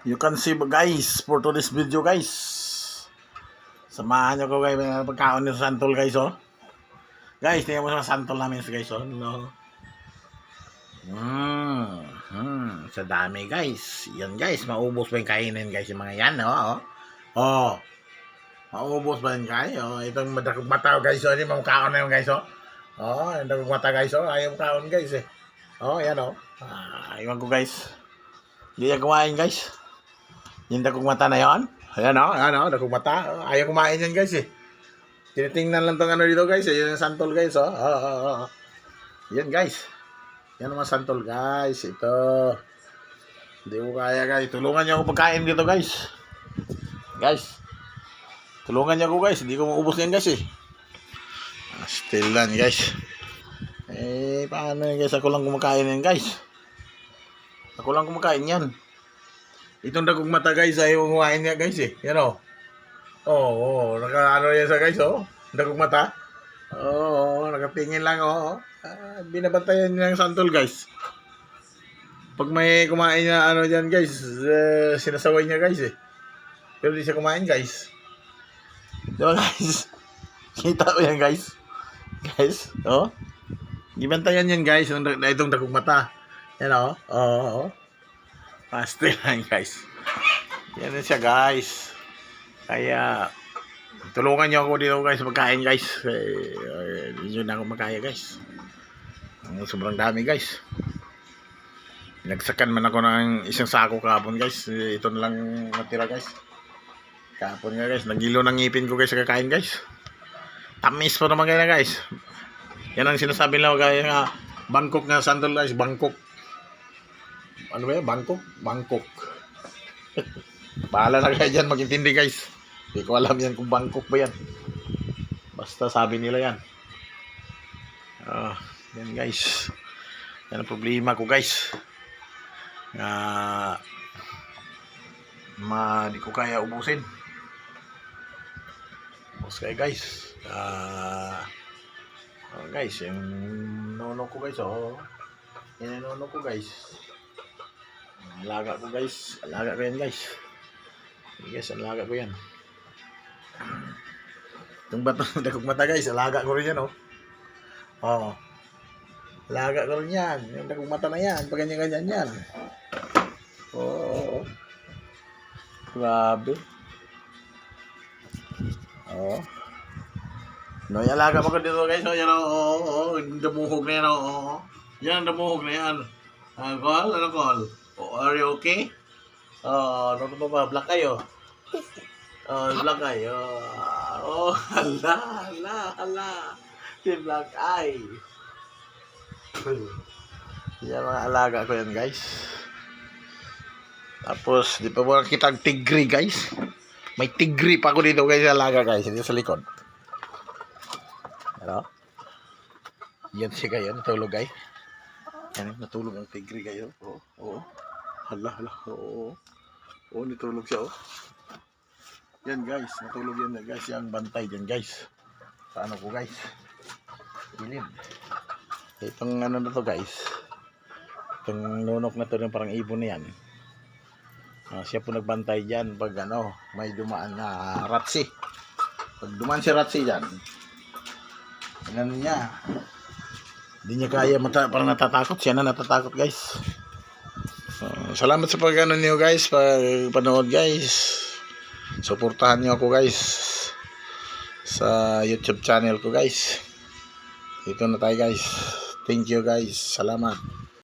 You can see guys, for today's video guys. Samahan nyo ko guys, pagkaon nyo sa santol guys oh. Guys, tingnan mo sa santol namin guys oh. No. Sa dami guys. Yan guys, maubos ba yung kainin guys yung mga yan oh. Oh. Maubos ba yung kain? Oh, itong madakog mata guys oh, hindi mamakaon na yung guys oh. Oh, yung dakog mata guys oh, ayaw kaon guys eh. Oh, yan oh. Iwan ko guys. Hindi yan kumain guys. Yung dakog mata na yan. Ayan o, dakog mata. Ayaw kumain yan guys eh. Tinitingnan lang tong ano dito guys eh. Yung santol guys oh. Yan guys. Yan naman santol guys. Ito. Hindi ko kaya guys. Tulungan niyo ako pagkain dito guys. Guys. Tulungan niyo ako guys. Hindi ko maubos yan guys eh. Still lang guys. Paano yan guys? Ako lang kumakain yan guys. Ako lang kumakain yan. Itong dakog mata guys, ayaw kumain niya guys eh. Yan o. Naka-ano yan sa guys o. Dakog mata. Nakatingin lang o. Binabantayan niya yung santol guys. Pag may kumain na ano dyan guys, sinasaway niya guys eh. Pero di siya kumain guys. Diba guys? Kita ko yan guys. Guys, Gibantayan yan guys, itong dakog mata. Yan o. Pastel lang guys. Yan na siya guys. Kaya tulungan niyo ako dito guys magkain guys. Hindi na ako makaya guys. Sobrang dami guys. Nagsakan man ako ng isang sako kahapon guys. Ito na lang natira guys. Kahapon nga guys. Nagilo ng ngipin ko guys sa kakain guys. Tamis po naman kaya guys. Yan ang sinasabi lang guys nga Bangkok nga sandal guys. Bangkok. Ano ba yan? Bangkok. Bahala na kayo dyan magintindi guys. Hindi ko alam yan kung Bangkok ba yan. Basta sabi nila yan. Yan guys. Yan ang problema ko guys. Di ko kaya ubusin. Ubus kayo guys. Guys, yung nono ko guys Yan yung nono ko guys. Alaga ko guys. Alaga ko yan guys. Yes, alaga ko yan. Itong dakog mata guys. Alaga ko rin yan Alaga ko rin yan. Yung dakog mata na yan. Pag ganyan-ganyan yan. Grabe. No, yung alaga mo ko dito guys. Yan damuhog na yan Yan damuhog na yan. Call? Ano call? Are you okay? Ano ba? Black kayo? Black kayo. Hala. Si Black Eye. Yan mga alaga ko yan guys. Tapos, di pa mo nakita ang tigri guys. May tigri pa ako dito guys, alaga guys. Dito sa likod. Ano? Yan siya kayo, natulog guys. Yan, natulog ang tigri kayo. Hala. Natulog siya Yan guys, natulog yan guys. Yung bantay dyan guys. Paano ko guys? Gilid. Itong ano na to guys. Itong nunok na to yung parang ibon na yan. Siya po nagbantay dyan pag may dumaan na ratsi. Pag dumaan si ratsi dyan, ano niya, hindi niya kaya parang natatakot. Siya na natatakot guys. Salamat sa pag niyo guys, panood guys. Suportahan niyo ako guys sa YouTube channel ko guys. Ito na tayo guys. Thank you guys. Salamat.